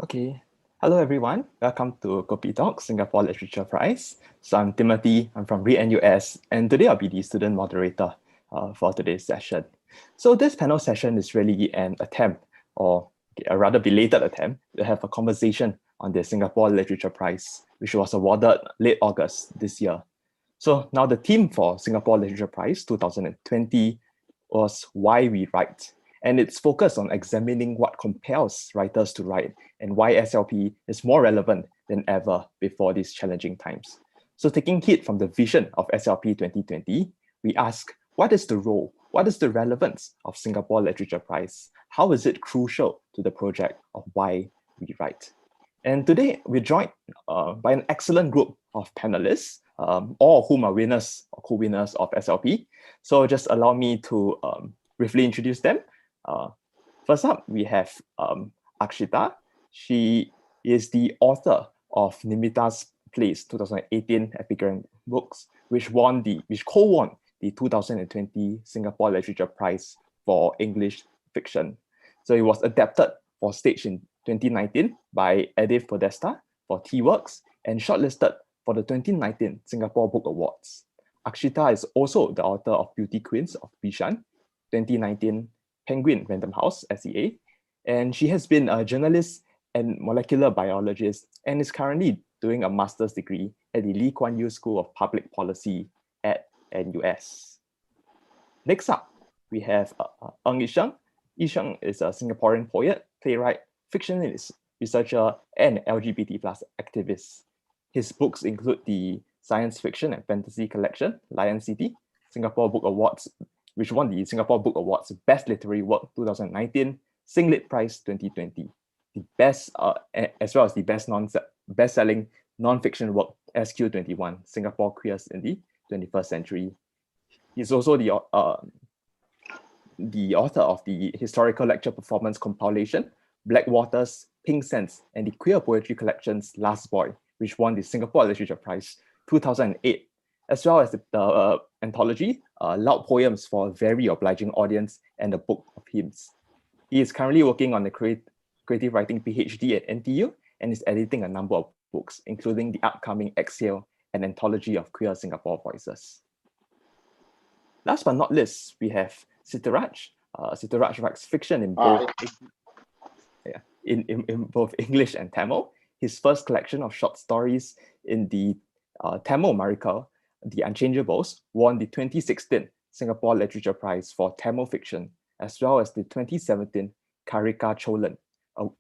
Okay. Hello, everyone. Welcome to KopiTalks, Singapore Literature Prize. So I'm Timothy. I'm from ReadNUS, and today I'll be the student moderator for today's session. So this panel session is really an attempt, or a rather belated attempt, to have a conversation on the Singapore Literature Prize, which was awarded late August this year. So now the theme for Singapore Literature Prize 2020 was Why We Write. And it's focused on examining what compels writers to write and why SLP is more relevant than ever before these challenging times. So taking heed from the vision of SLP 2020, we ask, what is the role, what is the relevance of Singapore Literature Prize? How is it crucial to the project of Why We Write? And today we're joined by an excellent group of panelists, all of whom are winners or co-winners of SLP. So just allow me to briefly introduce them. First up, we have Akshita. She is the author of Nimita's Place 2018 Epigram Books, which co-won the 2020 Singapore Literature Prize for English Fiction. So it was adapted for stage in 2019 by Edith Podesta for T-Works and shortlisted for the 2019 Singapore Book Awards. Akshita is also the author of Beauty Queens of Bishan, 2019 Penguin Random House, SEA, and she has been a journalist and molecular biologist and is currently doing a master's degree at the Lee Kuan Yew School of Public Policy at NUS. Next up, we have Ng Yisheng. Yisheng is a Singaporean poet, playwright, fictionalist, researcher, and LGBT+ activist. His books include the science fiction and fantasy collection, Lion City, Singapore Book Awards, which won the Singapore Book Awards Best Literary Work 2019, Singlit Prize 2020, the best, as well as the best-selling non-fiction work SQ21, Singapore Queers in the 21st Century. He's also the author of the historical lecture performance compilation, Black Waters, Pink Sands, and the queer poetry collections Last Boy, which won the Singapore Literature Prize 2008, as well as the anthology, Loud Poems for a Very Obliging Audience and the Book of Hymns. He is currently working on the creative writing PhD at NTU and is editing a number of books, including the upcoming Exhale, an anthology of queer Singapore voices. Last but not least, we have Sitaraj. Sitaraj writes fiction in both, in both English and Tamil. His first collection of short stories in the Tamil Miracle, The Unchangeables, won the 2016 Singapore Literature Prize for Tamil Fiction, as well as the 2017 Karika Cholan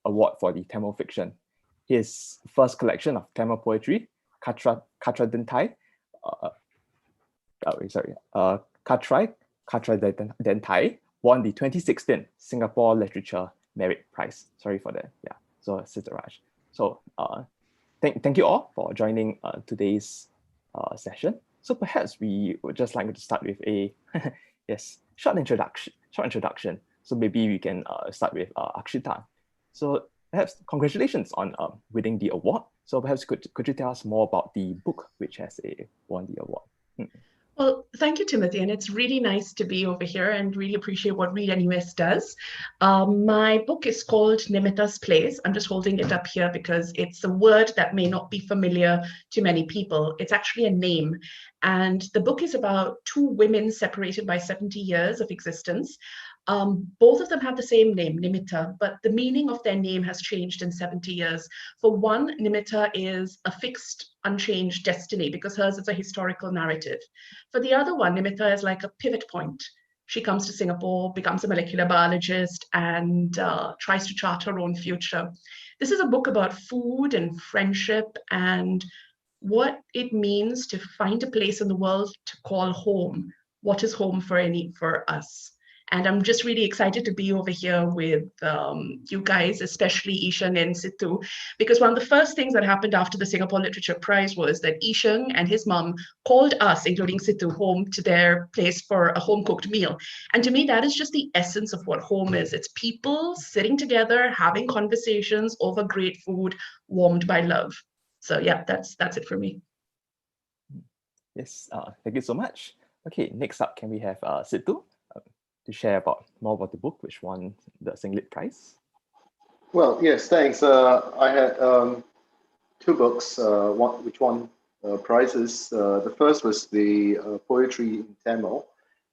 Award for the Tamil Fiction. His first collection of Tamil poetry, Katradentai, Katradentai, won the 2016 Singapore Literature Merit Prize. Sorry for that. Yeah, so Sitaraj. So thank you all for joining today's session. So perhaps we would just like to start with a short introduction. So maybe we can start with Akshita. So perhaps congratulations on winning the award. So perhaps could you tell us more about the book which has won the award? Well, thank you, Timothy, and it's really nice to be over here and really appreciate what ReadNUS does. My book is called Nimita's Place. I'm just holding it up here because it's a word that may not be familiar to many people. It's actually a name. And the book is about two women separated by 70 years of existence. Both of them have the same name, Nimita, but the meaning of their name has changed in 70 years. For one, Nimita is a fixed, unchanged destiny because hers is a historical narrative. For the other one, Nimita is like a pivot point. She comes to Singapore, becomes a molecular biologist, and tries to chart her own future. This is a book about food and friendship and what it means to find a place in the world to call home. What is home for us? And I'm just really excited to be over here with you guys, especially Yisheng and Situ, because one of the first things that happened after the Singapore Literature Prize was that Yisheng and his mom called us, including Situ, home to their place for a home-cooked meal. And to me, that is just the essence of what home is. It's people sitting together, having conversations over great food, warmed by love. So yeah, that's it for me. Yes, thank you so much. Okay, next up, can we have Situ to share more about the book which won the Singlit Prize? Well, yes, thanks. I had two books, which won prizes. The first was the poetry in Tamil,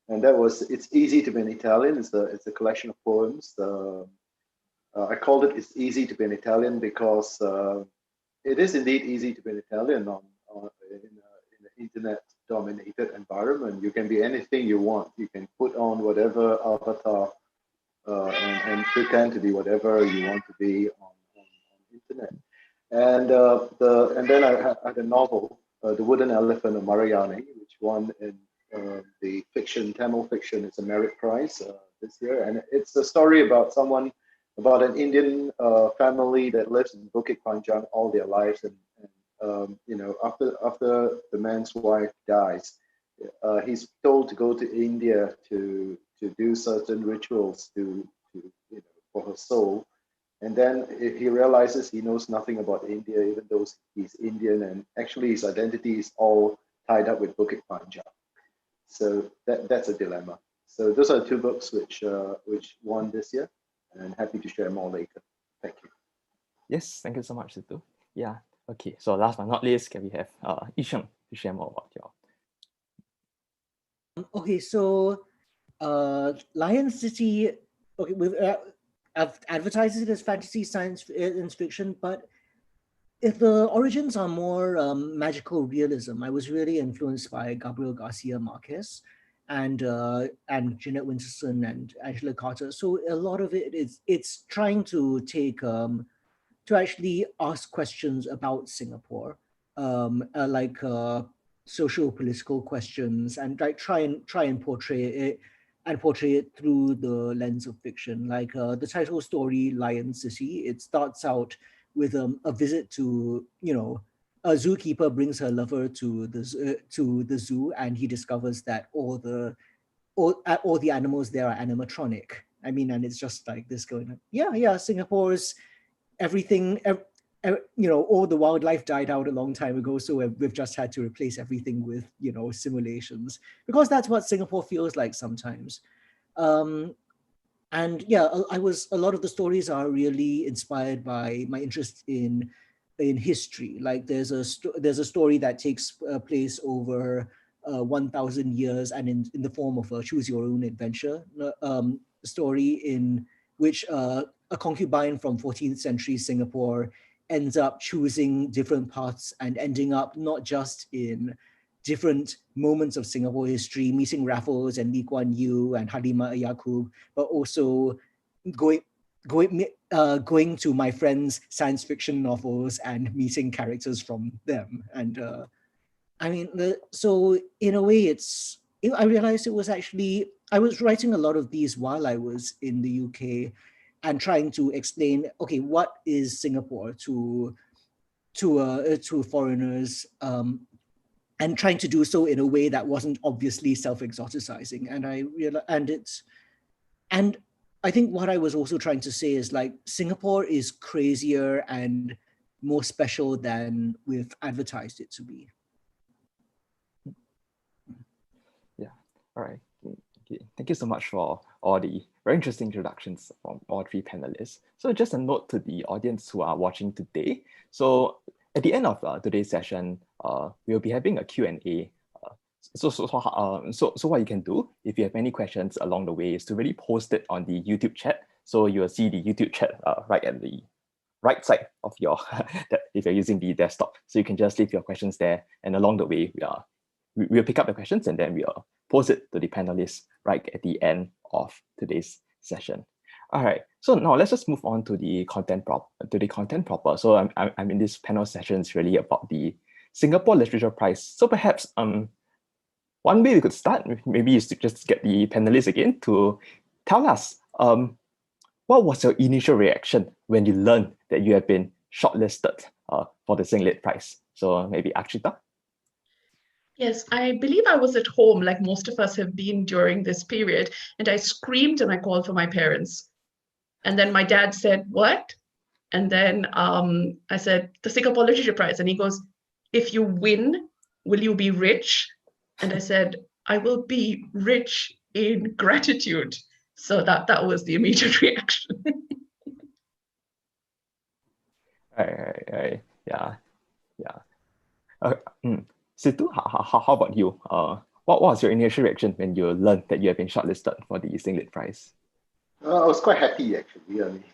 and that was "It's Easy to Be an Italian." It's a collection of poems. I called it "It's Easy to Be an Italian" because it is indeed easy to be an Italian in an internet-dominated environment. You can be anything you want. You can put on whatever avatar and pretend to be whatever you want to be on internet. And then I had a novel, The Wooden Elephant of Marayani, which won in the fiction Tamil fiction. It's a merit prize this year, and it's a story about an Indian family that lives in Bukit Panjang all their lives, and after the man's wife dies, he's told to go to India to do certain rituals for her soul, and then he realizes he knows nothing about India, even though he's Indian, and actually his identity is all tied up with Bukit Panjang. So that's a dilemma. So those are two books which won this year, and happy to share more later. Thank you. Yes, thank you so much, Situ. Yeah. Okay. So last but not least, can we have Isham to share more about your? Okay, so Lion City. Okay, I've advertised it as fantasy science fiction, but if the origins are more magical realism, I was really influenced by Gabriel Garcia Marquez and Jeanette Winterson and Angela Carter. So a lot of it's trying to take to actually ask questions about Singapore, like social political questions, and like try and portray it through the lens of fiction. Like the title story, Lion City, it starts out with a visit to, a zookeeper brings her lover to the zoo, and he discovers that all the animals there are animatronic. I mean, and it's just like this going, yeah, Singapore's everything, all the wildlife died out a long time ago, so we've just had to replace everything with, simulations, because that's what Singapore feels like sometimes. And yeah, a lot of the stories are really inspired by my interest in history. Like there's a story that takes place over 1,000 years, and in the form of a choose your own adventure story, in which a concubine from 14th century Singapore ends up choosing different paths and ending up not just in different moments of Singapore history, meeting Raffles and Lee Kuan Yew and Halimah Yacob, but also going to my friends' science fiction novels and meeting characters from them. And I mean, so in a way, I realized it was actually, I was writing a lot of these while I was in the UK and trying to explain, okay, what is Singapore to foreigners, and trying to do so in a way that wasn't obviously self-exoticizing. And I think what I was also trying to say is, like, Singapore is crazier and more special than we've advertised it to be. Yeah. All right. Okay. Thank you so much for all the very interesting introductions from all three panelists. So just a note to the audience who are watching today. So at the end of today's session, we'll be having a Q&A. So what you can do, if you have any questions along the way, is to really post it on the YouTube chat. So you'll see the YouTube chat right at the right side of your, if you're using the desktop. So you can just leave your questions there, and along the way, we'll pick up the questions and then we'll post it to the panelists right at the end of today's session. All right, so now let's just move on to the content proper. So I'm in this panel session is really about the Singapore Literature Prize. So perhaps one way we could start maybe is to just get the panelists again to tell us what was your initial reaction when you learned that you have been shortlisted for the Sing Lit Prize? So maybe Akshita. Yes, I believe I was at home, like most of us have been during this period, and I screamed and I called for my parents. And then my dad said, "What?" And then I said, "The Singapore Literature Prize." And he goes, "If you win, will you be rich?" And I said, "I will be rich in gratitude." So that was the immediate reaction. Right. Yeah. Situ, how about you? What was your initial reaction when you learned that you have been shortlisted for the Singlit Prize? I was quite happy actually. I mean,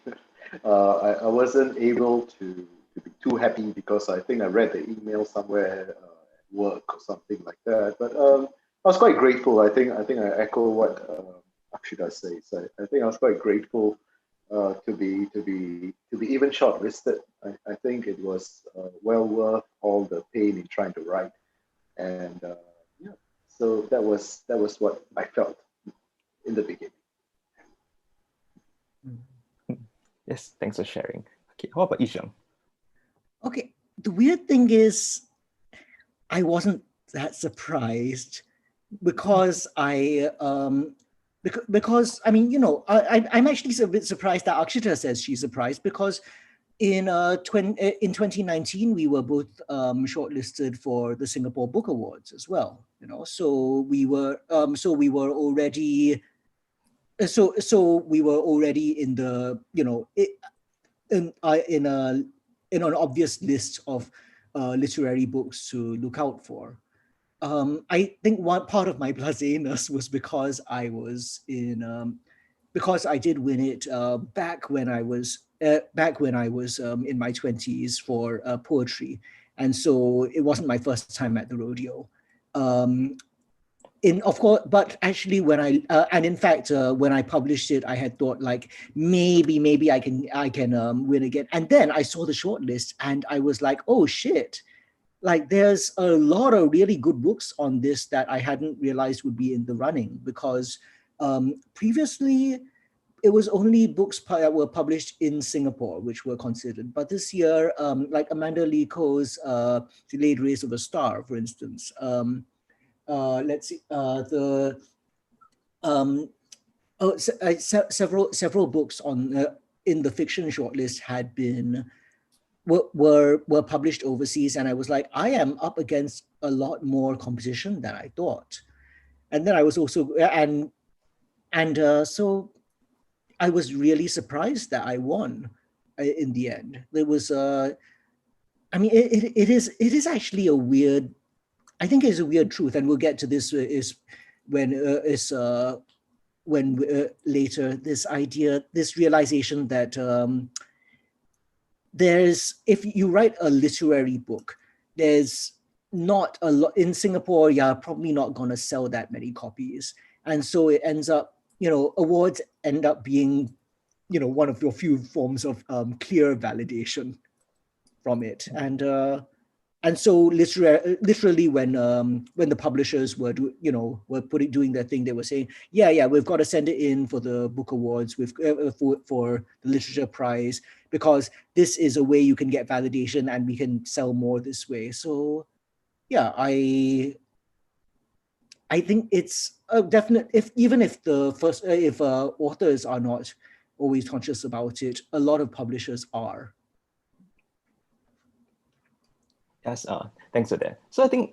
I wasn't able to be too happy because I think I read the email somewhere at work or something like that. But I was quite grateful. I echo what Akshita says. I think I was quite grateful to be even shortlisted. I think it was well worth all the pain in trying to write, and yeah. So that was what I felt in the beginning. Yes, thanks for sharing. Okay, how about Ishang? Okay, the weird thing is, I wasn't that surprised because because I mean, I'm actually a bit surprised that Akshita says she's surprised, because in 2019 we were both shortlisted for the Singapore Book Awards as well. So we were already in the in an obvious list of literary books to look out for. I think one part of my blasé-ness was because I was because I did win it back when I was in my 20s for poetry, and so it wasn't my first time at the rodeo. Of course, but actually, when when I published it, I had thought like maybe I can win again, and then I saw the shortlist and I was like, oh shit. Like there's a lot of really good books on this that I hadn't realized would be in the running, because previously it was only books that were published in Singapore which were considered. But this year, like Amanda Lee Coe's Delayed Race of a Star, for instance, let's see, several books on in the fiction shortlist had been were published overseas, and I was like, I am up against a lot more competition than I thought. And then I was also so I was really surprised that I won in the end. There was I mean, it is actually a weird, I think it's a weird truth, and we'll get to this when later, this realization that if you write a literary book, there's not a lot in Singapore. You're probably not going to sell that many copies, and so it ends up, awards end up being, one of your few forms of clear validation from it, and so literally when the publishers were doing their thing, they were saying, yeah, we've got to send it in for the book awards, for the literature prize, because this is a way you can get validation and we can sell more this way. So yeah, I think it's a definite, even if authors are not always conscious about it, a lot of publishers are. Yes, thanks for that. So I think,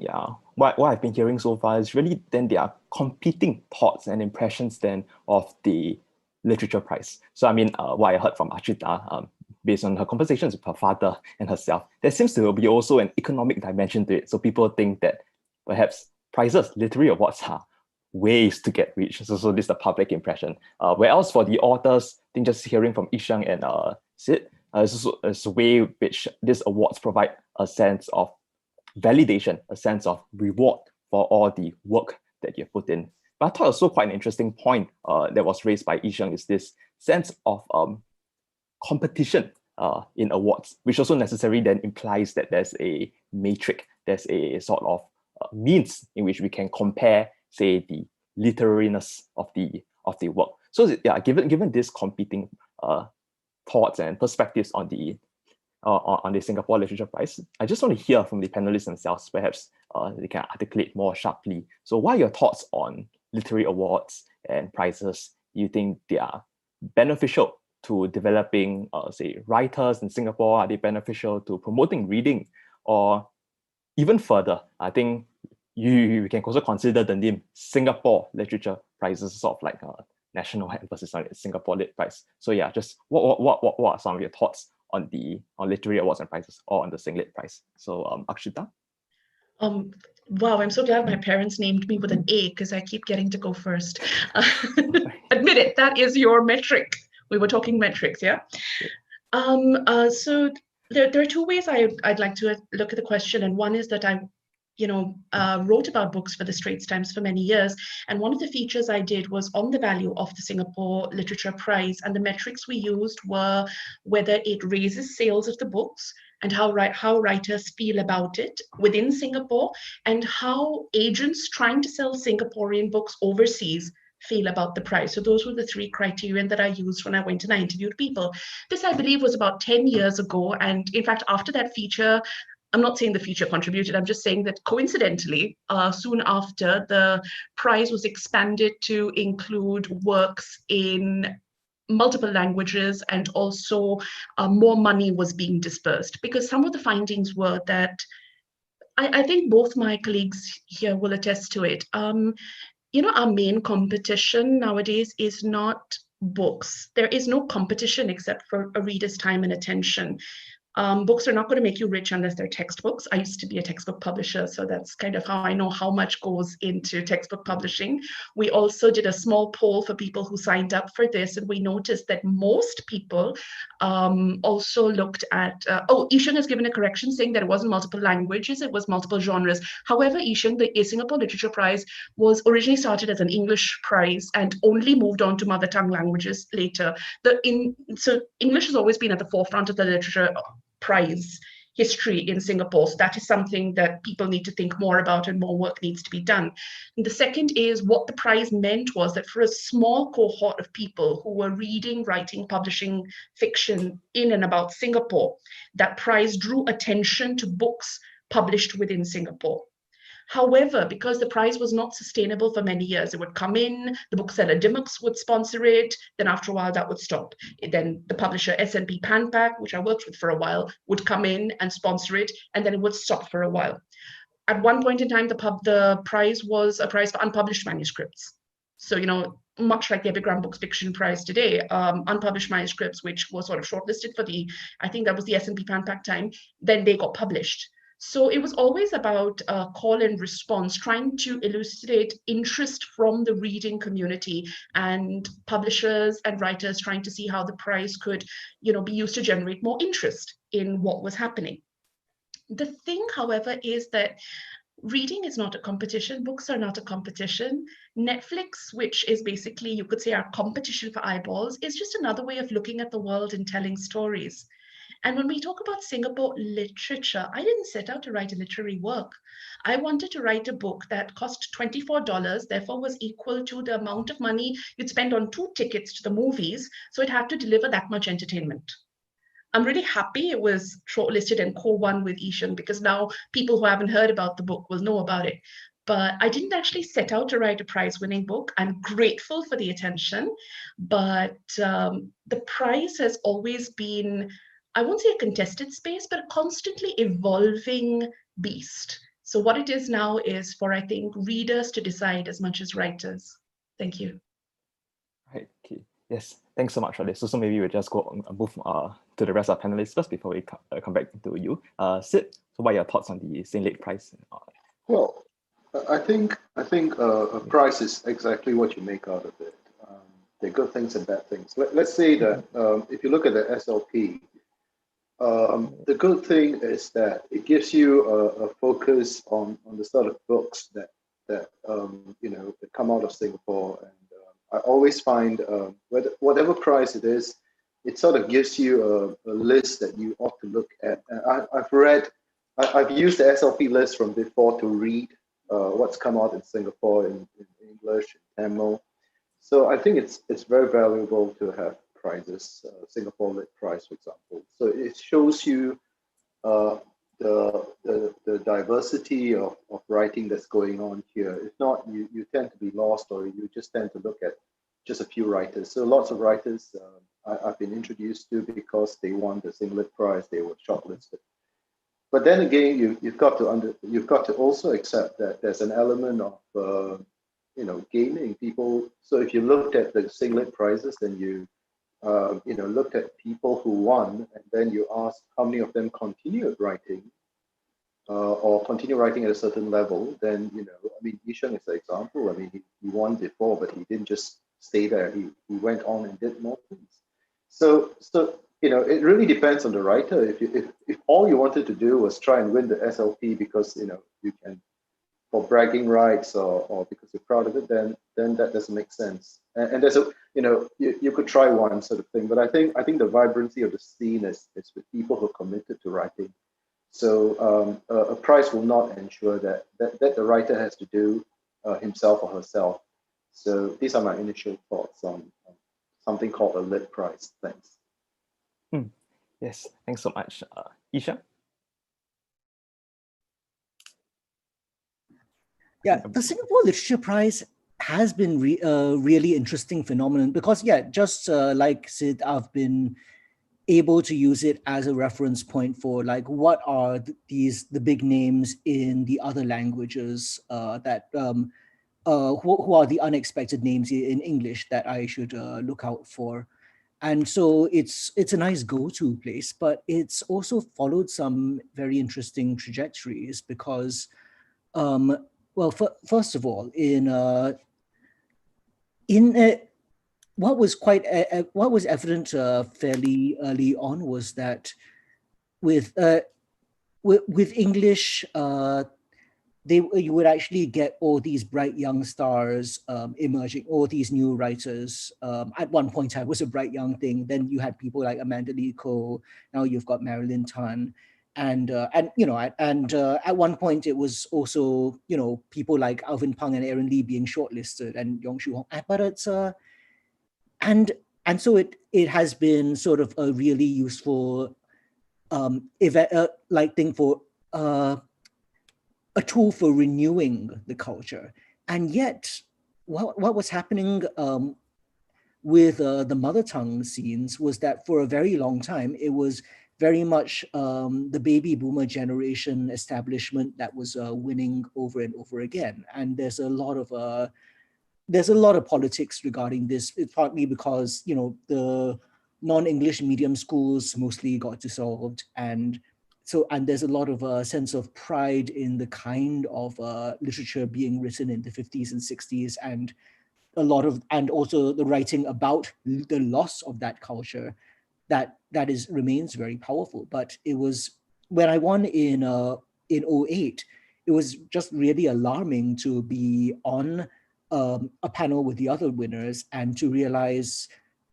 what I've been hearing so far is really then there are competing thoughts and impressions then of the literature prize. So I mean, what I heard from Achita, based on her conversations with her father and herself, there seems to be also an economic dimension to it. So people think that perhaps prizes, literary awards, are ways to get rich. So this is the public impression. Whereas for the authors, I think just hearing from Ishang and Sid, it's a way which these awards provide a sense of validation, a sense of reward for all the work that you've put in. But I thought also quite an interesting point that was raised by Ishang is this sense of competition in awards, which also necessarily then implies that there's a metric, there's a sort of means in which we can compare, say, the literariness of the work. So yeah, given this competing thoughts and perspectives on the Singapore Literature Prize, I just want to hear from the panelists themselves. Perhaps they can articulate more sharply. So what are your thoughts on literary awards and prizes? Do you think they are beneficial to developing, say, writers in Singapore? Are they beneficial to promoting reading? Or even further, I think you can also consider the name Singapore Literature Prizes sort of like a national emphasis on it, Singapore Lit Prize. So yeah, just what are some of your thoughts on literary awards and prizes or on the Singlit prize. So Akshita. Wow, I'm so glad my parents named me with an A because I keep getting to go first. Admit it, that is your metric. We were talking metrics, yeah? So there are two ways I'd like to look at the question. And one is that I wrote about books for the Straits Times for many years. And one of the features I did was on the value of the Singapore Literature Prize. And the metrics we used were whether it raises sales of the books and how writers feel about it within Singapore, and how agents trying to sell Singaporean books overseas feel about the prize. So those were the three criterion that I used when I went and I interviewed people. This, I believe, was about 10 years ago. And in fact, after that feature, I'm not saying the feature contributed, I'm just saying that coincidentally, soon after, the prize was expanded to include works in multiple languages, and also more money was being dispersed, because some of the findings were that, I think both my colleagues here will attest to it. Our main competition nowadays is not books. There is no competition except for a reader's time and attention. Books are not going to make you rich unless they're textbooks. I used to be a textbook publisher, so that's kind of how I know how much goes into textbook publishing. We also did a small poll for people who signed up for this, and we noticed that most people also looked at, Ishang has given a correction saying that it wasn't multiple languages, it was multiple genres. However, Ishang, the Singapore Literature Prize was originally started as an English prize and only moved on to mother tongue languages later. So English has always been at the forefront of the literature prize history in Singapore. So that is something that people need to think more about, and more work needs to be done. And the second is, what the prize meant was that for a small cohort of people who were reading, writing, publishing fiction in and about Singapore, that prize drew attention to books published within Singapore. However, because the prize was not sustainable for many years, it would come in, the bookseller Dimmocks would sponsor it, then after a while that would stop. Then the publisher S&P Panpak, which I worked with for a while, would come in and sponsor it, and then it would stop for a while. At one point in time, the prize was a prize for unpublished manuscripts. So, much like the Epigram Books Fiction Prize today, unpublished manuscripts, which were sort of shortlisted for I think that was the S&P Panpak time, then they got published. So it was always about call and response, trying to elucidate interest from the reading community, and publishers and writers trying to see how the prize could, be used to generate more interest in what was happening. The thing, however, is that reading is not a competition. Books are not a competition. Netflix, which is basically, you could say, our competition for eyeballs, is just another way of looking at the world and telling stories. And when we talk about Singapore literature, I didn't set out to write a literary work. I wanted to write a book that cost $24, therefore was equal to the amount of money you'd spend on 2 tickets to the movies, so it had to deliver that much entertainment. I'm really happy it was shortlisted and co-won with Ishang, because now people who haven't heard about the book will know about it. But I didn't actually set out to write a prize-winning book. I'm grateful for the attention, but the prize has always been, I won't say a contested space, but a constantly evolving beast. So what it is now is for, I think, readers to decide as much as writers. Thank you. Right. Okay. Yes. Thanks so much for this. So maybe we'll just move to the rest of our panelists first before we come back to you. Sid, so what are your thoughts on the Singlit Prize? Well, I think a prize is exactly what you make out of it. There are good things and bad things. Let's say that if you look at the SLP, the good thing is that it gives you a focus on the sort of books that come out of Singapore. And I always find whatever prize it is, it sort of gives you a list that you ought to look at. And I've used the SLP list from before to read what's come out in Singapore in English, in Tamil. So I think it's very valuable to have prizes, Singapore Lit Prize, for example. So it shows you the diversity of writing that's going on here. If not, you tend to be lost, or you just tend to look at just a few writers. So lots of writers I've been introduced to because they won the Singlit Prize, they were shortlisted. But then again, you've got to also accept that there's an element of gaming people. So if you looked at the Singlit prizes, then you looked at people who won, and then you ask how many of them continued writing or continue writing at a certain level, then, Yisheng is an example. I mean, he won before, but he didn't just stay there. He went on and did more things. So it really depends on the writer. If all you wanted to do was try and win the SLP because, you can, for bragging rights or because you're proud of it, then that doesn't make sense. And there's you could try one sort of thing, but I think the vibrancy of the scene is with people who are committed to writing. So a prize will not ensure that the writer has to do himself or herself. So these are my initial thoughts on something called a lit prize. Thanks. Yes, thanks so much. Isha? Yeah, the Singapore Literature Prize has been a really interesting phenomenon because, just like Sid, I've been able to use it as a reference point for like what are the big names in the other languages who are the unexpected names in English that I should look out for. And so it's a nice go-to place, but it's also followed some very interesting trajectories because, first of all, what was evident fairly early on was that with English, you would actually get all these bright young stars emerging, all these new writers. At one point, I was a bright young thing. Then you had people like Amanda Lee Koh. Now you've got Marilyn Tan, and at one point it was also people like Alvin Pang and Aaron Lee being shortlisted, and Yong Shu Hong. But it's and so it has been sort of a really useful thing for a tool for renewing the culture. And yet, what was happening with the mother tongue scenes was that for a very long time, it was very much the baby boomer generation establishment that was winning over and over again. And there's a lot of politics regarding this. It's partly because the non-English medium schools mostly got dissolved, and there's a lot of a sense of pride in the kind of literature being written in the 50s and 60s, and also the writing about the loss of that culture that remains very powerful. But it was when I won in 2008, it was just really alarming to be on a panel with the other winners and to realize,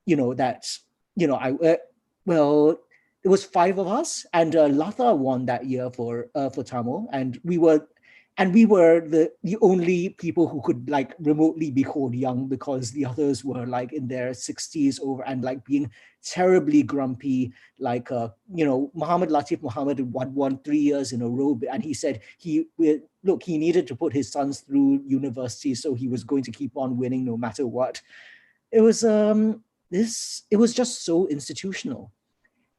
that it was 5 of us, and Latha won that year for Tamil, and we were the only people who could like remotely be called young, because the others were like in their 60s over and like being terribly grumpy. Like Muhammad Latif Muhammad won 3 years in a row, and he said he needed to put his sons through university, so he was going to keep on winning no matter what. It was just so institutional.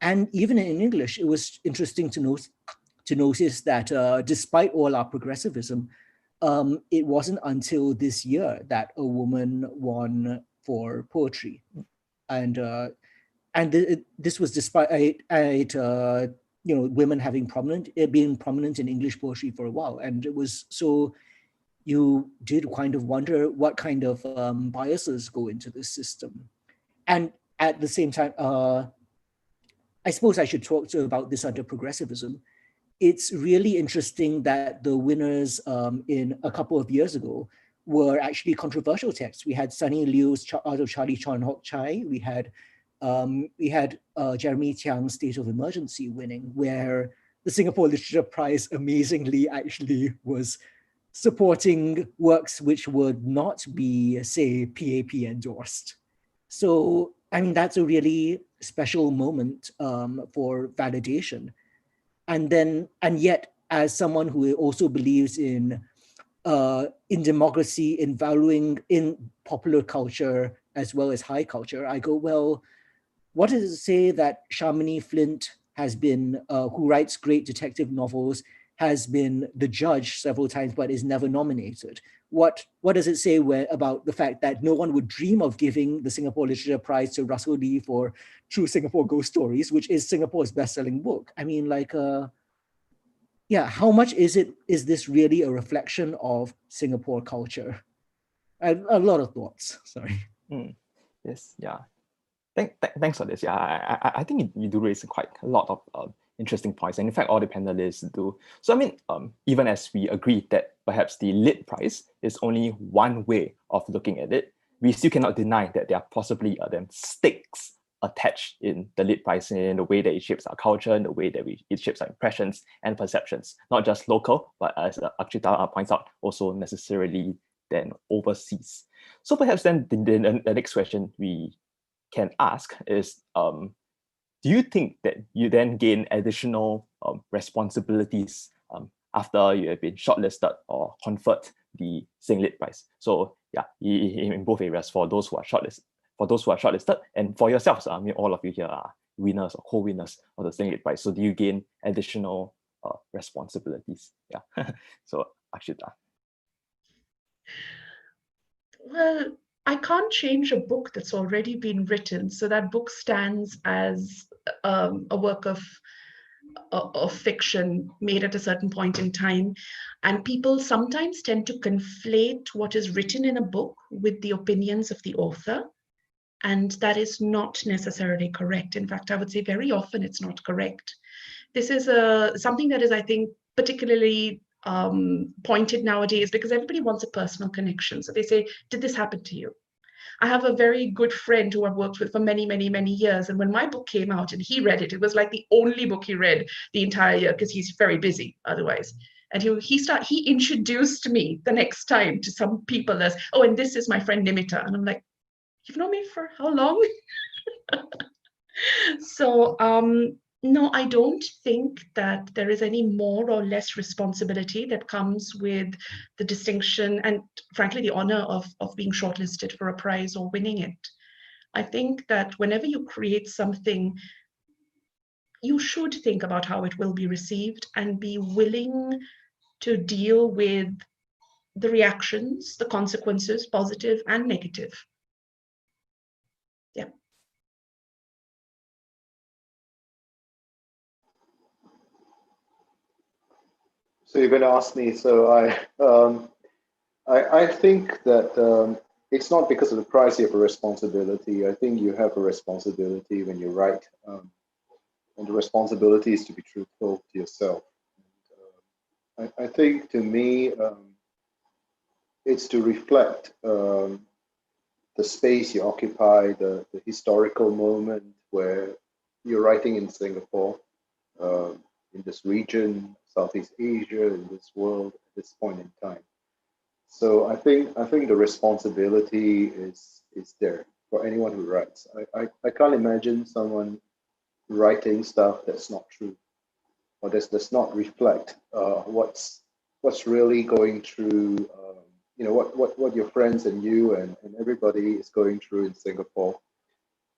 And even in English, it was interesting to notice that despite all our progressivism, it wasn't until this year that a woman won for poetry, and this was despite women having being prominent in English poetry for a while, and it was so. You did kind of wonder what kind of biases go into this system, and at the same time, I suppose I should talk about this under progressivism. It's really interesting that the winners in a couple of years ago were actually controversial texts. We had Sunny Liu's Out of Charlie Chon Hock Chai. We had Jeremy Tiang's State of Emergency winning, where the Singapore Literature Prize amazingly actually was supporting works which would not be, say, PAP endorsed. So, I mean, that's a really special moment for validation. And yet, as someone who also believes in democracy, in valuing in popular culture as well as high culture, I go, well, what does it say that Shamini Flint has been, who writes great detective novels, has been the judge several times but is never nominated? what does it say about the fact that no one would dream of giving the Singapore Literature Prize to Russell Lee for True Singapore Ghost Stories, which is Singapore's best-selling book? I mean, like, yeah, how much is this really a reflection of Singapore culture? A lot of thoughts, sorry. Yes, yeah. Thanks for this. Yeah, I think you do raise quite a lot of interesting points, and in fact, all the panelists do. So I mean, even as we agreed that perhaps the Lit Prize is only one way of looking at it, we still cannot deny that there are possibly stakes attached in the Lit Prize in the way that it shapes our culture, in the way that it shapes our impressions and perceptions, not just local, but as Akshita points out, also necessarily then overseas. So perhaps then the next question we can ask is, do you think that you then gain additional responsibilities after you have been shortlisted or conferred the Singlit Prize? So yeah, in both areas, for those who are shortlisted, and for yourselves, I mean, all of you here are winners or co-winners of the Singlit Prize. So do you gain additional responsibilities? Yeah. So Akshita. Well, I can't change a book that's already been written. So that book stands as a work of fiction made at a certain point in time. And people sometimes tend to conflate what is written in a book with the opinions of the author. And that is not necessarily correct. In fact, I would say very often it's not correct. This is something that is, I think, particularly pointed nowadays because everybody wants a personal connection. So they say, did this happen to you? I have a very good friend who I've worked with for many, many, many years. And when my book came out and he read it, it was like the only book he read the entire year because he's very busy otherwise. And he introduced me the next time to some people as, oh, and this is my friend Nimita. And I'm like, you've known me for how long? So no, I don't think that there is any more or less responsibility that comes with the distinction and frankly the honor of being shortlisted for a prize or winning it. I think that whenever you create something, you should think about how it will be received and be willing to deal with the reactions, the consequences, positive and negative. Yeah. So you're going to ask me. So I think that it's not because of the price you have a responsibility. I think you have a responsibility when you write, and the responsibility is to be truthful to yourself. And, I think to me, it's to reflect the space you occupy, the historical moment where you're writing in Singapore, in this region, Southeast Asia, in this world at this point in time. So I think the responsibility is there for anyone who writes. I can't imagine someone writing stuff that's not true or does not reflect what's really going through. What your friends and you and everybody is going through in Singapore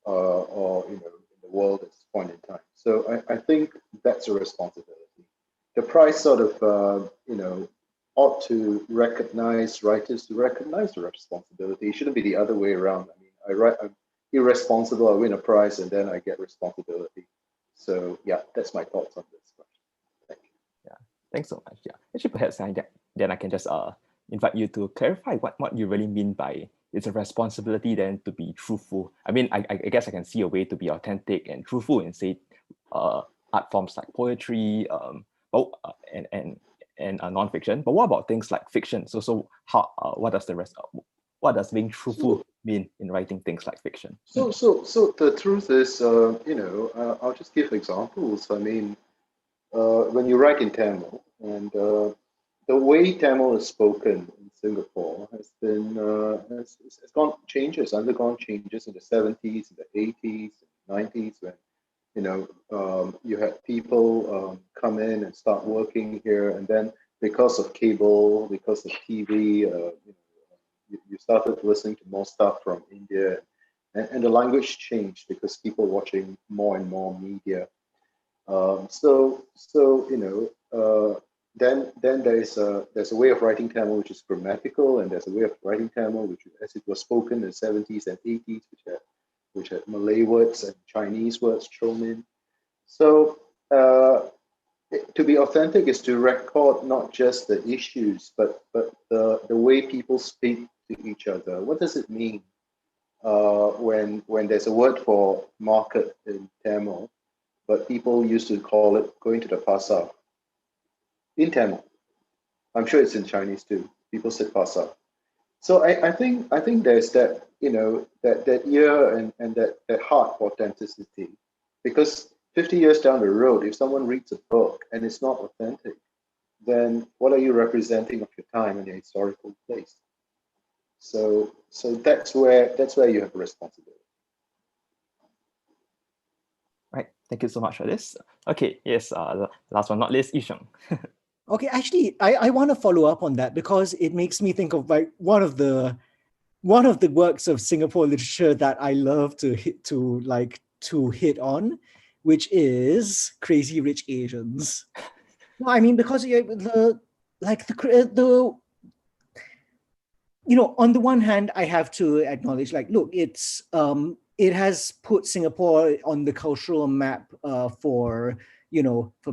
or in the world at this point in time. So I think that's a responsibility. The prize sort of ought to recognize writers to recognize the responsibility. It shouldn't be the other way around. I mean, I'm irresponsible, I win a prize, and then I get responsibility. So yeah, that's my thoughts on this question. Thank you. Yeah, thanks so much. Yeah, actually, perhaps then I can just invite you to clarify what you really mean by it's a responsibility then to be truthful. I mean, I guess I can see a way to be authentic and truthful in say art forms like poetry, and nonfiction. But what about things like fiction? So how what does being truthful mean in writing things like fiction? So the truth is, I'll just give examples. I mean, when you write in Tamil, and the way Tamil is spoken in Singapore has been undergone changes in the 70s, in the 80s, 90s, when you had people come in and start working here, and then because of cable, because of TV, you started listening to more stuff from India, and the language changed because people watching more and more media. then there's a way of writing Tamil which is grammatical, and there's a way of writing Tamil which, as it was spoken in the 70s and 80s, which had Malay words and Chinese words thrown in. So to be authentic is to record not just the issues, but the way people speak to each other. What does it mean when there's a word for market in Tamil, but people used to call it going to the pasar in Tamil? I'm sure it's in Chinese too. People said pasar. So I think there's that, that ear and that heart for authenticity, because 50 years down the road, if someone reads a book and it's not authentic, then what are you representing of your time and your historical place? So that's where you have a responsibility. Right. Thank you so much for this. Okay. Yes. Last but not least, Yisheng. Okay, actually, I want to follow up on that because it makes me think of like one of the works of Singapore literature that I love to hit on, which is Crazy Rich Asians. No, I mean, because on the one hand, I have to acknowledge, like, look, it has put Singapore on the cultural map for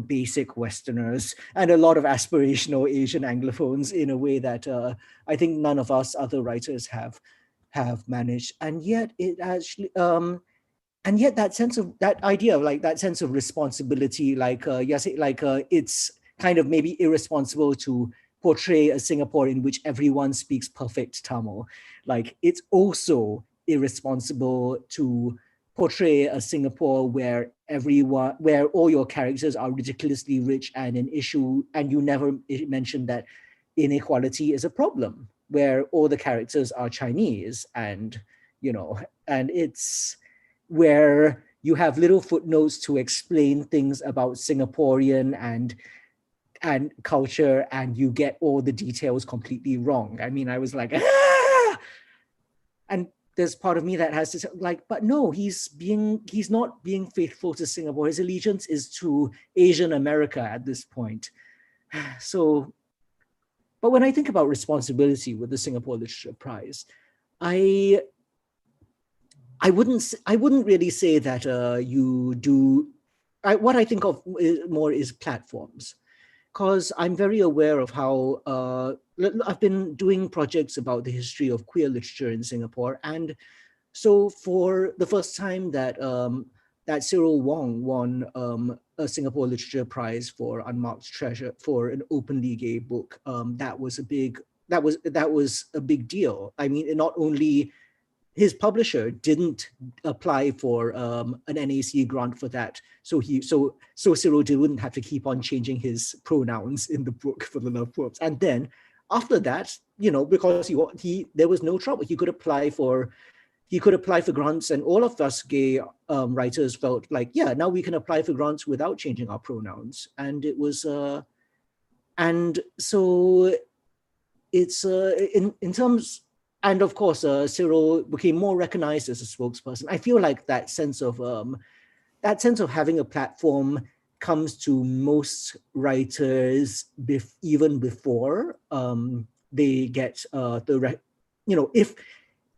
basic Westerners and a lot of aspirational Asian Anglophones in a way that I think none of us other writers have managed. And yet it actually, and yet that idea of like that sense of responsibility, it's kind of maybe irresponsible to portray a Singapore in which everyone speaks perfect Tamil. Like, it's also irresponsible to portray a Singapore where all your characters are ridiculously rich and an issue, and you never mention that inequality is a problem, where all the characters are Chinese, and it's where you have little footnotes to explain things about Singaporean and culture, and you get all the details completely wrong. I mean, I was like, ah! And there's part of me that has to say, like, but no, he's not being faithful to Singapore. His allegiance is to Asian America at this point. So, but when I think about responsibility with the Singapore Literature Prize, I wouldn't really say that you do. What I think of more is platforms, because I'm very aware of how I've been doing projects about the history of queer literature in Singapore, and so for the first time that Cyril Wong won a Singapore Literature Prize for Unmarked Treasure for an openly gay book, that was a big deal. I mean, not only his publisher didn't apply for an NAC grant for that, so Cyril wouldn't have to keep on changing his pronouns in the book for the love poems. And then after that, because there was no trouble, he could apply for grants, and all of us gay writers felt like, yeah, now we can apply for grants without changing our pronouns. And it was, and so it's in terms. And of course, Cyril became more recognized as a spokesperson. I feel like that sense of having a platform comes to most writers even before they get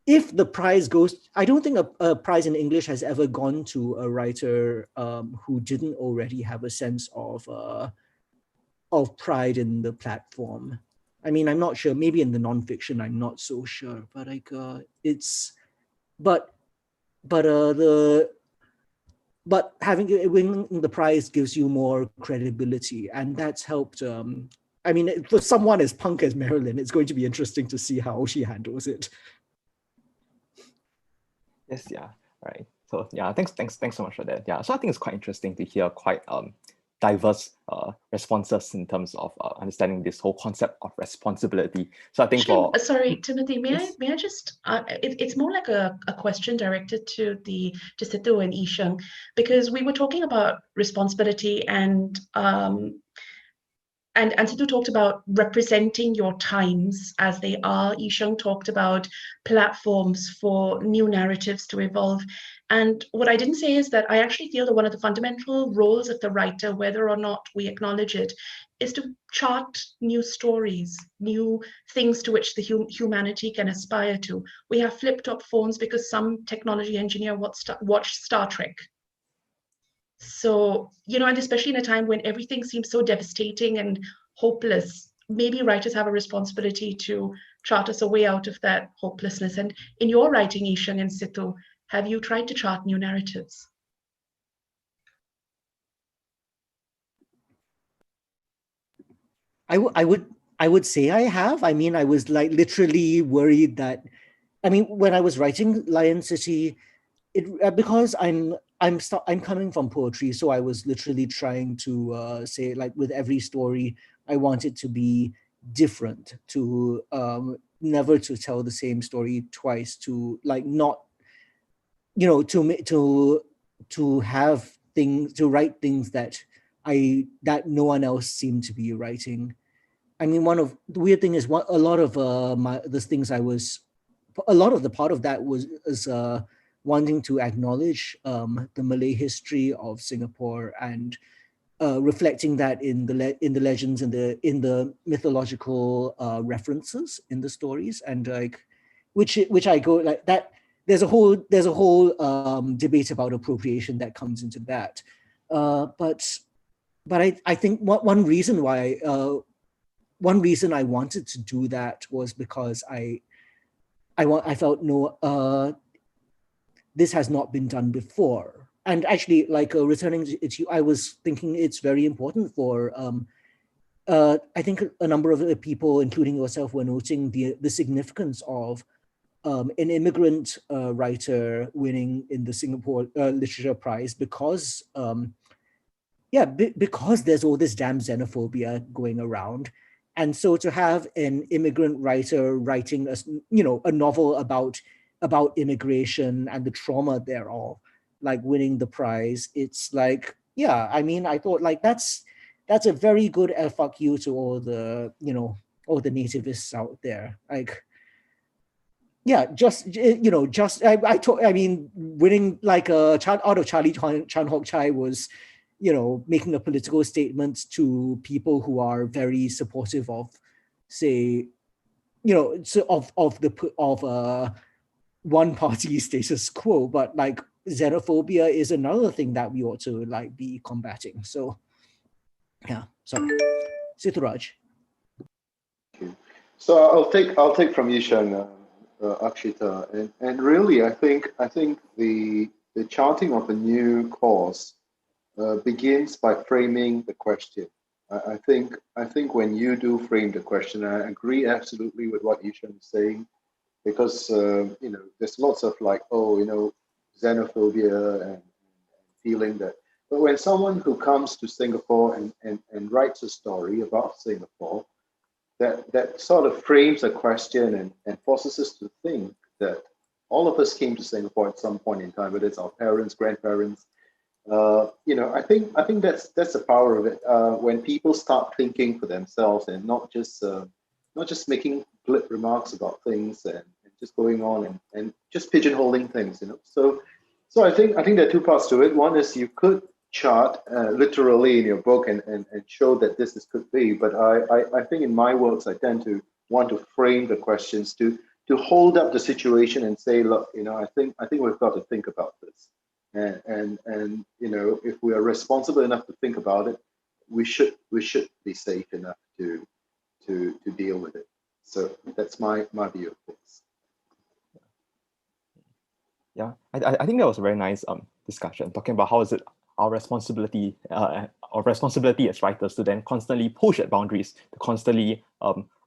if the prize goes. I don't think a prize in English has ever gone to a writer who didn't already have a sense of pride in the platform. I mean, I'm not sure. Maybe in the nonfiction, I'm not so sure. But like, winning the prize gives you more credibility, and that's helped. I mean, for someone as punk as Marilyn, it's going to be interesting to see how she handles it. Yes. Yeah. Right. So yeah, thanks so much for that. Yeah. So I think it's quite interesting to hear quite diverse responses in terms of understanding this whole concept of responsibility. So I think sorry, Timothy, may I just it's more like a question directed to Situ and Yisheng, because we were talking about responsibility, and Situ talked about representing your times as they are. Yisheng talked about platforms for new narratives to evolve. And what I didn't say is that I actually feel that one of the fundamental roles of the writer, whether or not we acknowledge it, is to chart new stories, new things to which the humanity can aspire to. We have flip-top phones because some technology engineer watched Star Trek. So, and especially in a time when everything seems so devastating and hopeless, maybe writers have a responsibility to chart us a way out of that hopelessness. And in your writing, Ishang and Situ, have you tried to chart new narratives? I would say I have. I mean, I was like literally worried that, I mean, when I was writing Lion City, because I'm coming from poetry, so I was literally trying to say, like, with every story, I want it to be different, to never to tell the same story twice, to like not, to have things, to write things that no one else seemed to be writing. I mean, one of the weird thing is a lot of the part of that was wanting to acknowledge the Malay history of Singapore and reflecting that in the legends and in the mythological references in the stories, and like which I go like that. There's a whole debate about appropriation that comes into that, but I think one reason I wanted to do that was because I felt this has not been done before. And actually, like returning to you, I was thinking it's very important for, I think a number of people, including yourself, were noting the significance of an immigrant writer winning in the Singapore Literature Prize because, because there's all this damn xenophobia going around. And so to have an immigrant writer writing a novel about immigration and the trauma thereof, like winning the prize, it's like, yeah, I mean, I thought like that's a very good fuck you to all the nativists out there. Like, yeah, I mean, winning like a child out of Charlie Chan Hock Chai was, making a political statement to people who are very supportive of, say, of one party status quo, but like xenophobia is another thing that we ought to like be combating. So, yeah, sorry, Situraj. So I'll take from Ishan, Akshita, and really I think the charting of a new course begins by framing the question. I think when you do frame the question, I agree absolutely with what Ishan is saying, because there's lots of like, xenophobia and feeling that. But when someone who comes to Singapore and writes a story about Singapore, that sort of frames a question and forces us to think that all of us came to Singapore at some point in time, whether it's our parents, grandparents. I think that's the power of it. When people start thinking for themselves and not just making glib remarks about things and just going on and just pigeonholing things, So I think there are two parts to it. One is you could chart literally in your book and show that this could be, but I think in my works I tend to want to frame the questions to hold up the situation and say, look, I think we've got to think about this. And if we are responsible enough to think about it, we should be safe enough to deal with it. So that's my view of things. Yeah, I think that was a very nice discussion, talking about how is it our responsibility as writers to then constantly push at boundaries, to constantly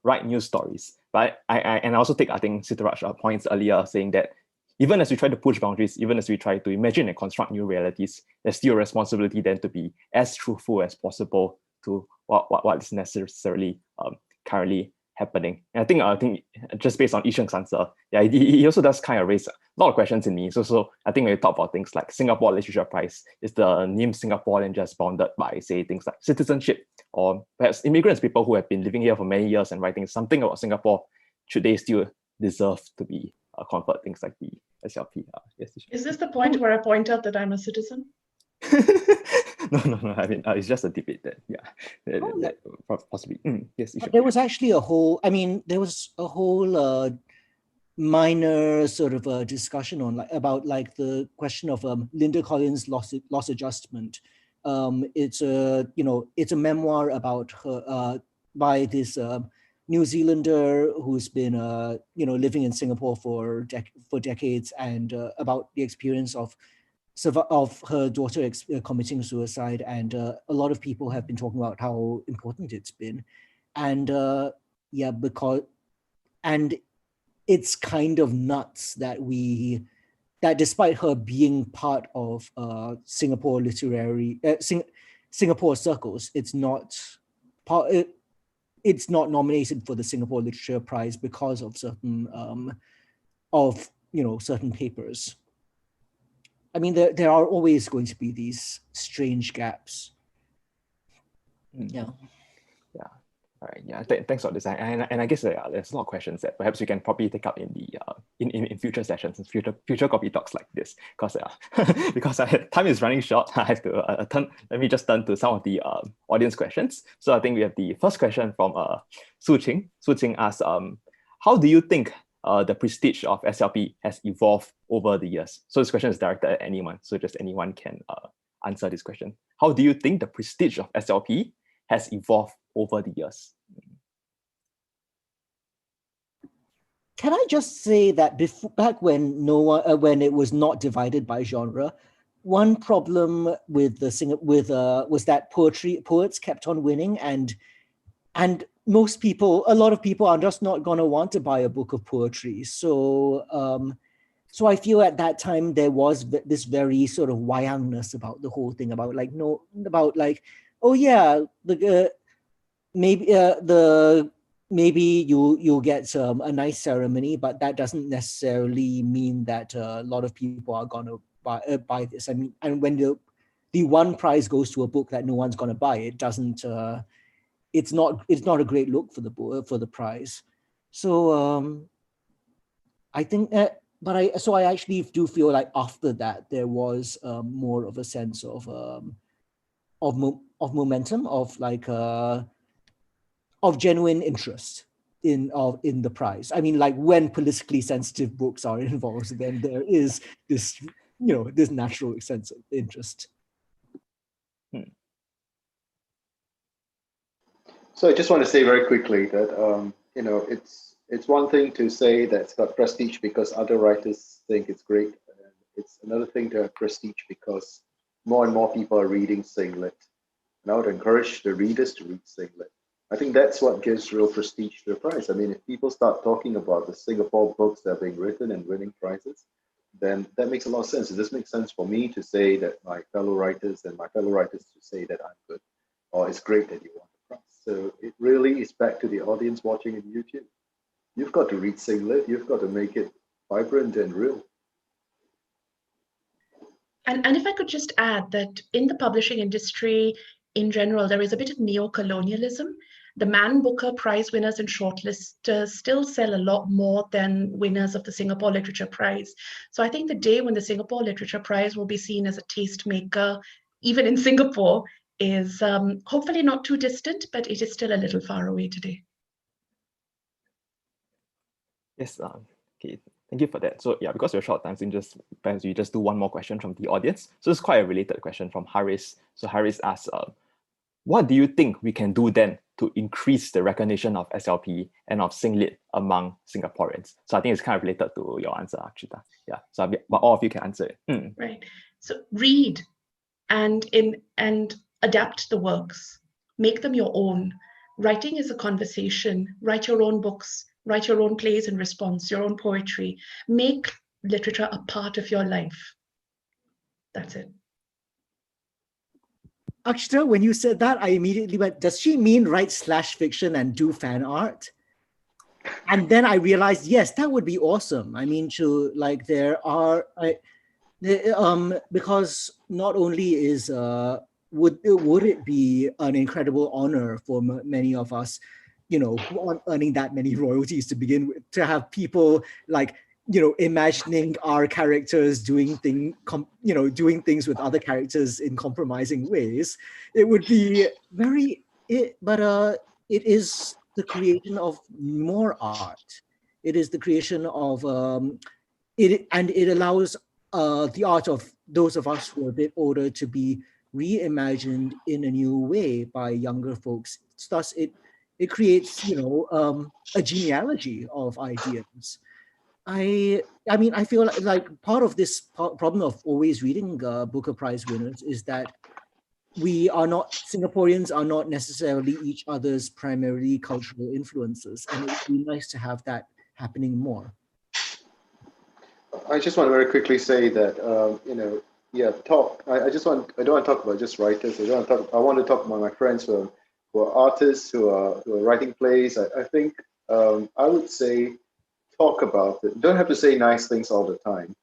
write new stories. But I also take, I think, Sitaraj points earlier saying that even as we try to push boundaries, even as we try to imagine and construct new realities, there's still a responsibility then to be as truthful as possible to what is necessarily currently happening. And I think just based on Ishang's answer, yeah, he also does kind of raise a lot of questions in me. So I think when we talk about things like Singapore Literature Prize, is the name Singaporean just bounded by, say, things like citizenship, or perhaps immigrants, people who have been living here for many years and writing something about Singapore, should they still deserve to be conferred things like the SLP? Yes, is this the point where I point out that I'm a citizen? No. I mean, it's just a debate that, possibly. Yes, But there was actually a whole, there was a whole minor sort of a discussion on about the question of Linda Collins' loss adjustment. It's a memoir about her by this New Zealander who's been living in Singapore for decades, and about the experience of her daughter committing suicide. And a lot of people have been talking about how important it's been, and and it's kind of nuts that despite her being part of Singapore Singapore circles, it's not nominated for the Singapore Literature Prize because of certain certain papers. I mean, there are always going to be these strange gaps. Yeah. All right. Yeah. Thanks for this. And I guess there's a lot of questions that perhaps we can probably take up in the in future sessions, in future copy talks like this. Because because time is running short, I have to let me just turn to some of the audience questions. So I think we have the first question from Su Qing. Su Qing asks, how do you think the prestige of SLP has evolved over the years? So this question is directed at anyone. So just anyone can answer this question. How do you think the prestige of SLP has evolved over the years? Can I just say that back when when it was not divided by genre, one problem with was that poets kept on winning, and a lot of people are just not going to want to buy a book of poetry. So I feel at that time there was this very sort of wayangness about the whole thing, about maybe you'll get a nice ceremony, but that doesn't necessarily mean that a lot of people are gonna buy this. I mean, and when the one prize goes to a book that no one's gonna buy, it doesn't. It's not a great look for the prize. So I think I actually do feel like after that there was more of a sense of momentum, of genuine interest in the prize. I mean, like when politically sensitive books are involved, then there is this this natural sense of interest. So I just want to say very quickly that it's one thing to say that it's got prestige because other writers think it's great. And it's another thing to have prestige because more and more people are reading Singlet. And I would encourage the readers to read Singlet. I think that's what gives real prestige to the prize. I mean, if people start talking about the Singapore books that are being written and winning prizes, then that makes a lot of sense. It just makes sense for me to say that my fellow writers and my fellow writers to say that I'm good, or it's great that you won the prize. So it really is back to the audience watching on YouTube. You've got to read Singlet. You've got to make it vibrant and real. And if I could just add that in the publishing industry in general, there is a bit of neo-colonialism. The Man Booker Prize winners and shortlisters still sell a lot more than winners of the Singapore Literature Prize. So I think the day when the Singapore Literature Prize will be seen as a tastemaker, even in Singapore, is hopefully not too distant, but it is still a little far away today. Yes, okay, thank you for that. So yeah, because we're short time, so perhaps we just do one more question from the audience. So it's quite a related question from Haris. So Haris asks, what do you think we can do then to increase the recognition of SLP and of Singlet among Singaporeans? So I think it's kind of related to your answer, Akshita. Yeah, so but all of you can answer it. Right. So read and adapt the works. Make them your own. Writing is a conversation. Write your own books. Write your own plays in response, your own poetry. Make literature a part of your life. That's it. Akshita, when you said that, I immediately went, does she mean write /fiction and do fan art? And then I realized, yes, that would be awesome. I mean, because not only is would it be an incredible honor for many of us, who aren't earning that many royalties to begin with, to have people like imagining our characters doing things with other characters in compromising ways. It would be it is the creation of more art. It is the creation of it allows the art of those of us who are a bit older to be reimagined in a new way by younger folks. Thus, it creates a genealogy of ideas. I mean, I feel like part of this problem of always reading Booker Prize winners is that Singaporeans are not necessarily each other's primarily cultural influences, and it would be nice to have that happening more. I just want to very quickly say that I don't want to talk about just writers. I want to talk about my friends who are artists, who are writing plays. I think I would say talk about it. You don't have to say nice things all the time,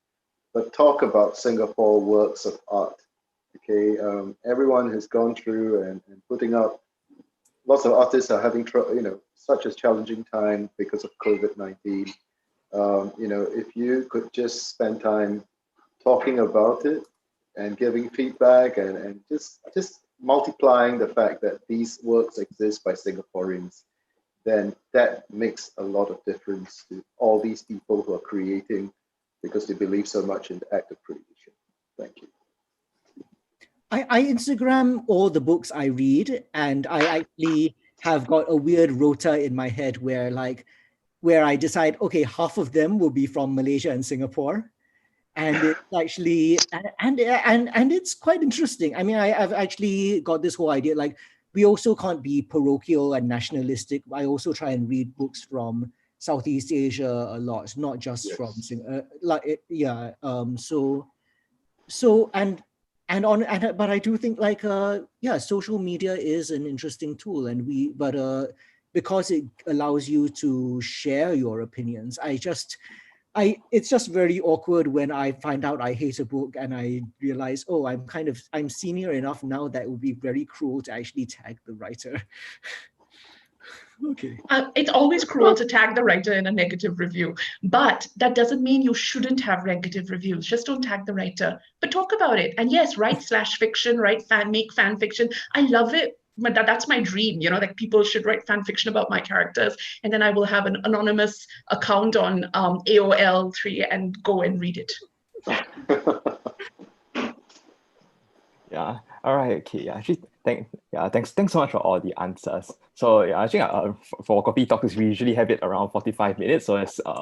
but talk about Singapore works of art. Okay, everyone has gone through and putting up. Lots of artists are having such a challenging time because of COVID-19. If you could just spend time talking about it and giving feedback and just multiplying the fact that these works exist by Singaporeans, then that makes a lot of difference to all these people who are creating because they believe so much in the act of creation. Thank you. I Instagram all the books I read, and I actually have got a weird rota in my head where I decide, okay, half of them will be from Malaysia and Singapore. And it's actually, and it's quite interesting. I mean, I've actually got this whole idea, like, we also can't be parochial and nationalistic. I also try and read books from Southeast Asia a lot, not just from but I do think social media is an interesting tool, and because it allows you to share your opinions. It's just very awkward when I find out I hate a book and I realize, oh, I'm senior enough now that it would be very cruel to actually tag the writer. Okay. It's always cruel to tag the writer in a negative review, but that doesn't mean you shouldn't have negative reviews. Just don't tag the writer, but talk about it. And yes, write /fiction, make fan fiction. I love it. But that's my dream, like people should write fan fiction about my characters, and then I will have an anonymous account on AOL3 and go and read it. Yeah. All right. Okay. Yeah. Actually, thanks so much for all the answers. So yeah, I think for KopiTalks, we usually have it around 45 minutes. So so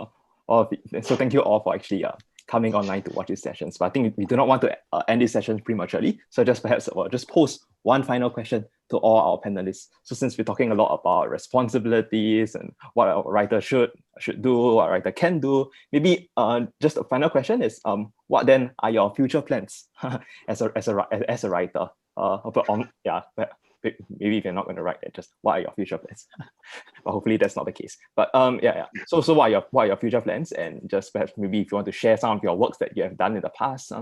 thank you all for actually coming online to watch these sessions. But I think we do not want to end these sessions prematurely. So just perhaps just pose one final question to all our panelists. So since we're talking a lot about responsibilities and what a writer should do, what a writer can do, maybe just a final question is, what then are your future plans as a writer? Maybe if you're not going to write it, just what are your future plans? But hopefully that's not the case. But So what are your future plans? And just perhaps maybe if you want to share some of your works that you have done in the past,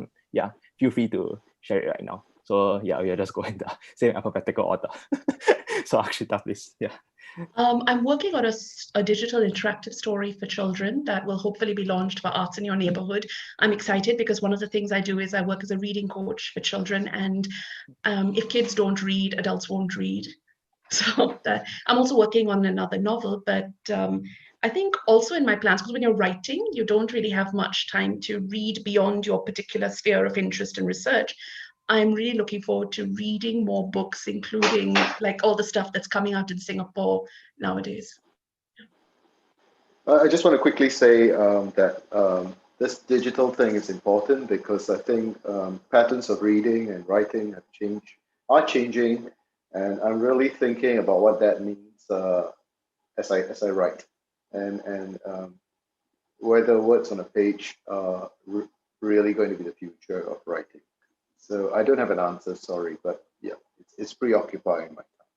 feel free to share it right now. So we'll just go in the same alphabetical order. So Akshita, please. Yeah. I'm working on a digital interactive story for children that will hopefully be launched for Arts in Your Neighborhood. I'm excited because one of the things I do is I work as a reading coach for children, and if kids don't read, adults won't read. So I'm also working on another novel, but I think also in my plans, because when you're writing, you don't really have much time to read beyond your particular sphere of interest and research. I'm really looking forward to reading more books, including like all the stuff that's coming out in Singapore nowadays. I just want to quickly say that this digital thing is important because I think patterns of reading and writing are changing, and I'm really thinking about what that means as I write, and whether words on a page are really going to be the future of writing. So I don't have an answer, sorry, but yeah, it's preoccupying my time.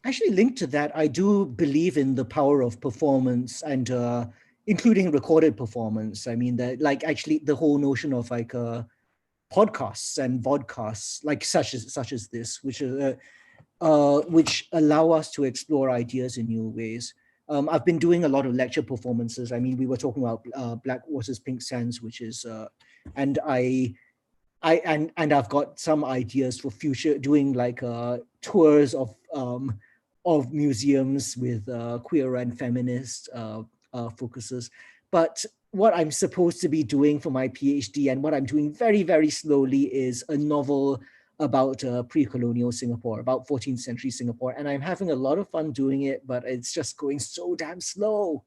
Actually, linked to that, I do believe in the power of performance, and including recorded performance. I mean, that actually the whole notion of podcasts and vodcasts such as this, which allow us to explore ideas in new ways. I've been doing a lot of lecture performances. I mean, we were talking about Blackwater's Pink Sands, which is, and I've got some ideas for future doing like tours of museums with queer and feminist focuses. But what I'm supposed to be doing for my PhD and what I'm doing very, very slowly is a novel about pre-colonial Singapore, about 14th century Singapore. And I'm having a lot of fun doing it, but it's just going so damn slow.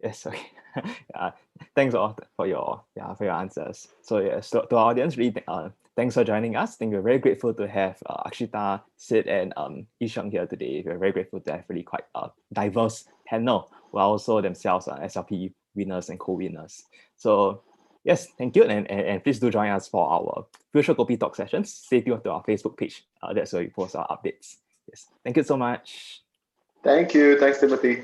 Yes, okay. Thanks all for your answers. So yes, to our audience, really thanks for joining us. I think we're very grateful to have Akshita, Sid, and Yisheng here today. We're very grateful to have really quite a diverse panel who are also themselves SLP winners and co-winners. So yes, thank you, and please do join us for our future KopiTalk sessions. Stay tuned to our Facebook page. That's where we post our updates. Yes, thank you so much. Thank you. Thanks, Timothy.